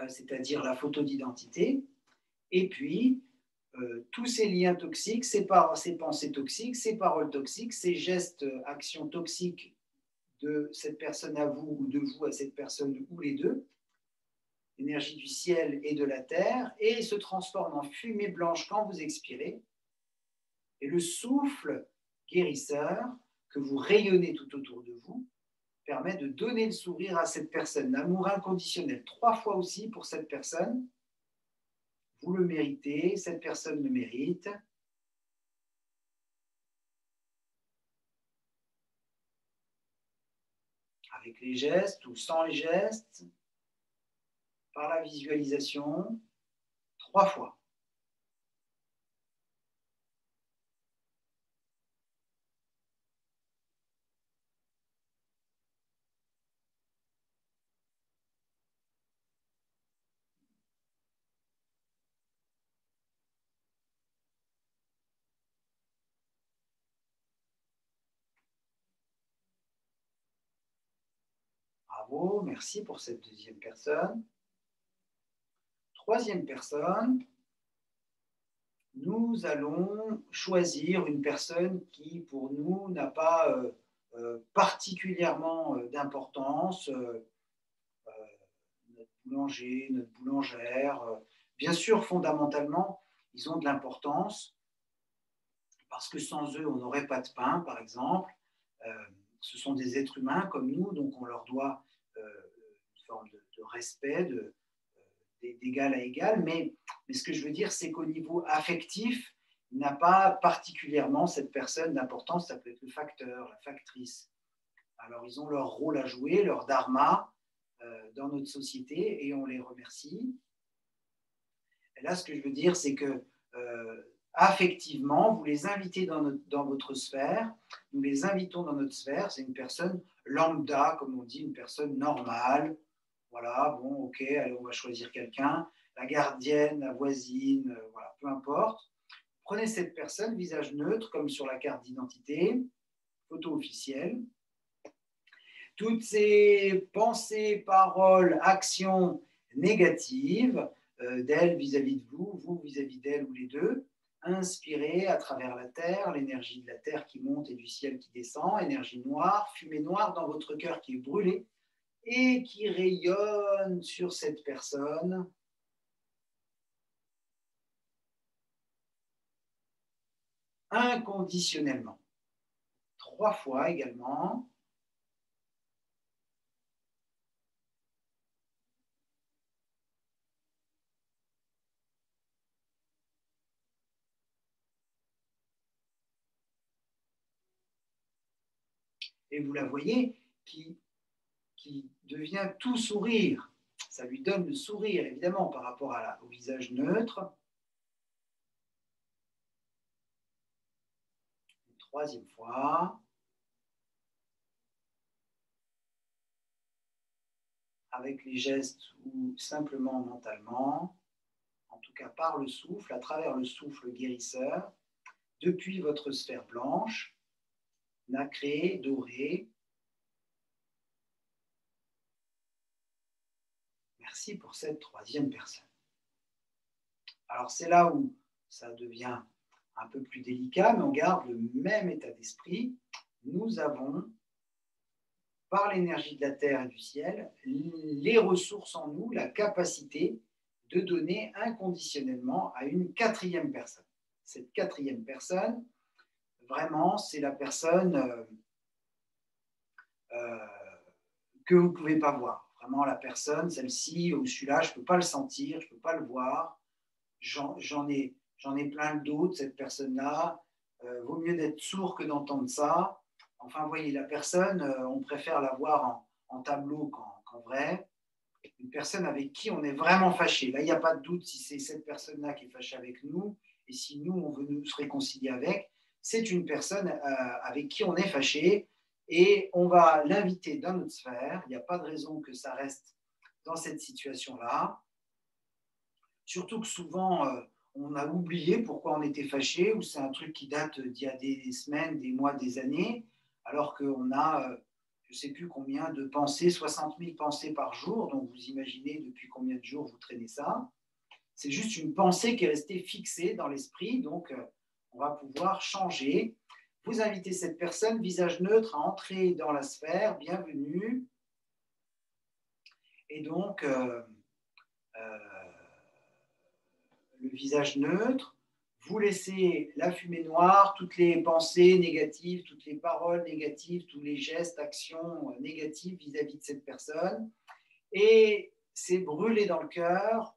c'est-à-dire la photo d'identité, et puis tous ces liens toxiques, ces pensées toxiques, ces paroles toxiques, ces gestes, actions toxiques de cette personne à vous ou de vous à cette personne ou les deux, l'énergie du ciel et de la terre, et se transforme en fumée blanche quand vous expirez. Et le souffle guérisseur que vous rayonnez tout autour de vous permet de donner le sourire à cette personne. L'amour inconditionnel, 3 fois aussi pour cette personne. Vous le méritez, cette personne le mérite. Avec les gestes ou sans les gestes, par la visualisation, 3 fois. Bravo, merci pour cette deuxième personne. Troisième personne, nous allons choisir une personne qui, pour nous, n'a pas particulièrement d'importance. Notre boulanger, notre boulangère. Bien sûr, fondamentalement, ils ont de l'importance parce que sans eux, on n'aurait pas de pain, par exemple. Euh, ce sont des êtres humains comme nous, donc on leur doit une forme de respect, d'égal à égal. Mais ce que je veux dire, c'est qu'au niveau affectif, il n'a pas particulièrement cette personne d'importance. Ça peut être le facteur, la factrice. Alors, ils ont leur rôle à jouer, leur dharma dans notre société et on les remercie. Et là, ce que je veux dire, c'est que affectivement, vous les invitez dans votre sphère, nous les invitons dans notre sphère, c'est une personne lambda, comme on dit, une personne normale. Voilà, bon, ok, allez, on va choisir quelqu'un, la gardienne, la voisine, voilà, peu importe. Prenez cette personne, visage neutre, comme sur la carte d'identité, photo officielle. Toutes ces pensées, paroles, actions négatives d'elle vis-à-vis de vous, vous vis-à-vis d'elle ou les deux, inspirez à travers la terre, l'énergie de la terre qui monte et du ciel qui descend, énergie noire, fumée noire dans votre cœur qui est brûlé et qui rayonne sur cette personne. Inconditionnellement. 3 fois également. Et vous la voyez qui devient tout sourire. Ça lui donne le sourire, évidemment, par rapport au visage neutre. Une 3e fois. Avec les gestes ou simplement mentalement, en tout cas par le souffle, à travers le souffle guérisseur, depuis votre sphère blanche, nacrée, dorée. Merci pour cette 3e personne. Alors c'est là où ça devient un peu plus délicat, mais on garde le même état d'esprit. Nous avons, par l'énergie de la terre et du ciel, les ressources en nous, la capacité de donner inconditionnellement à une 4e personne. Cette 4e personne, vraiment, c'est la personne que vous ne pouvez pas voir. Vraiment, la personne, celle-ci ou celui-là, je ne peux pas le sentir, je ne peux pas le voir. J'en ai plein le dos de cette personne-là. Vaut mieux d'être sourd que d'entendre ça. Enfin, vous voyez, la personne, on préfère la voir en tableau qu'en vrai. Une personne avec qui on est vraiment fâché. Là, il n'y a pas de doute si c'est cette personne-là qui est fâchée avec nous et si nous, on veut nous se réconcilier avec. C'est une personne avec qui on est fâché et on va l'inviter dans notre sphère. Il n'y a pas de raison que ça reste dans cette situation-là. Surtout que souvent, on a oublié pourquoi on était fâché ou c'est un truc qui date d'il y a des semaines, des mois, des années, alors qu'on a, je ne sais plus combien de pensées, 60 000 pensées par jour. Donc, vous imaginez depuis combien de jours vous traînez ça. C'est juste une pensée qui est restée fixée dans l'esprit. Donc, on va pouvoir changer. Vous invitez cette personne, visage neutre, à entrer dans la sphère. Bienvenue. Et donc, le visage neutre, vous laissez la fumée noire, toutes les pensées négatives, toutes les paroles négatives, tous les gestes, actions négatives vis-à-vis de cette personne. Et c'est brûlé dans le cœur,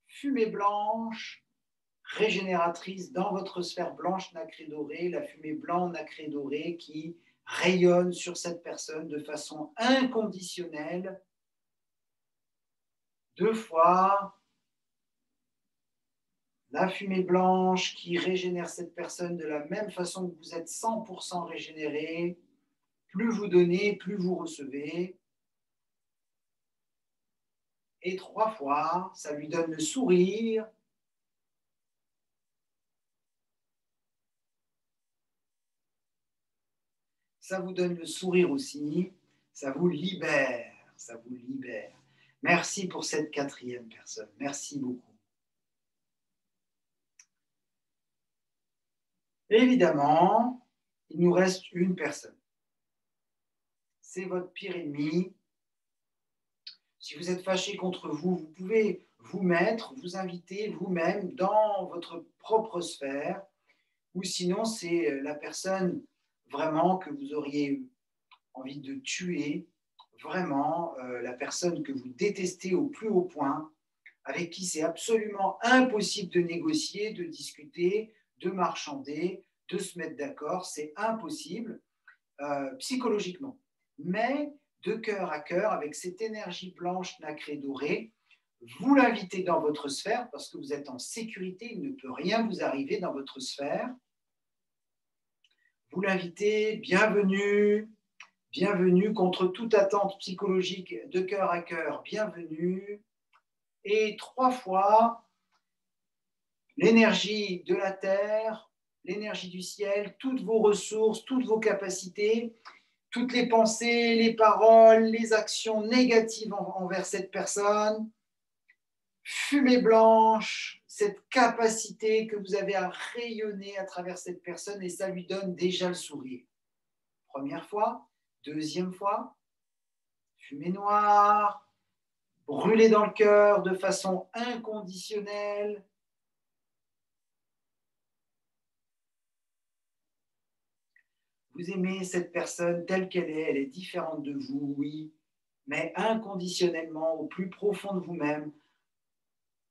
fumée blanche, régénératrice dans votre sphère blanche nacrée dorée, la fumée blanc nacrée dorée qui rayonne sur cette personne de façon inconditionnelle, 2 fois. La fumée blanche qui régénère cette personne de la même façon que vous êtes 100% régénéré. Plus vous donnez, plus vous recevez. Et 3 fois, ça lui donne le sourire. Ça vous donne le sourire aussi. Ça vous libère. Ça vous libère. Merci pour cette 4e personne. Merci beaucoup. Évidemment, il nous reste une personne. C'est votre pire ennemi. Si vous êtes fâché contre vous, vous pouvez vous mettre, vous inviter vous-même dans votre propre sphère, ou sinon c'est la personne vraiment que vous auriez envie de tuer, vraiment la personne que vous détestez au plus haut point, avec qui c'est absolument impossible de négocier, de discuter, de marchander, de se mettre d'accord, c'est impossible psychologiquement. Mais de cœur à cœur, avec cette énergie blanche, nacrée, dorée, vous l'invitez dans votre sphère parce que vous êtes en sécurité, il ne peut rien vous arriver dans votre sphère. Vous l'invitez, bienvenue, bienvenue contre toute attente psychologique de cœur à cœur, bienvenue. Et 3 fois, l'énergie de la terre, l'énergie du ciel, toutes vos ressources, toutes vos capacités, toutes les pensées, les paroles, les actions négatives envers cette personne, fumée blanche, cette capacité que vous avez à rayonner à travers cette personne et ça lui donne déjà le sourire. 1re fois, 2e fois, fumée noire, brûlée dans le cœur de façon inconditionnelle. Vous aimez cette personne telle qu'elle est différente de vous, oui, mais inconditionnellement, au plus profond de vous-même,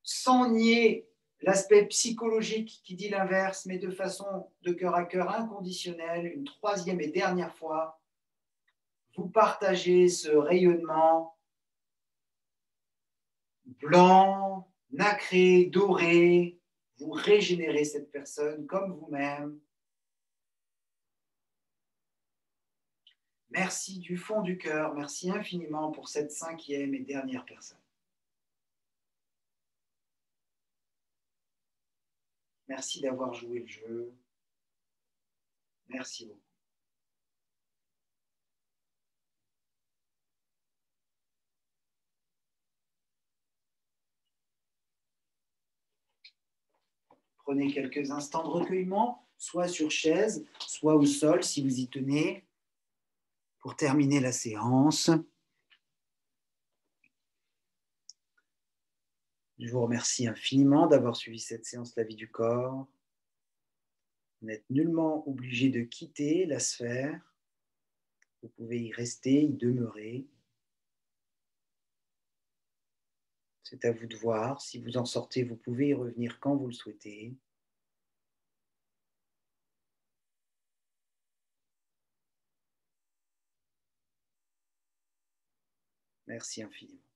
sans nier l'aspect psychologique qui dit l'inverse, mais de façon de cœur à cœur inconditionnelle, une 3e et dernière fois, vous partagez ce rayonnement blanc, nacré, doré, vous régénérez cette personne comme vous-même. Merci du fond du cœur, merci infiniment pour cette 5e et dernière personne. Merci d'avoir joué le jeu. Merci beaucoup. Prenez quelques instants de recueillement, soit sur chaise, soit au sol si vous y tenez, pour terminer la séance. Je vous remercie infiniment d'avoir suivi cette séance La vie du corps. Vous n'êtes nullement obligé de quitter la sphère. Vous pouvez y rester, y demeurer. C'est à vous de voir. Si vous en sortez, vous pouvez y revenir quand vous le souhaitez. Merci infiniment.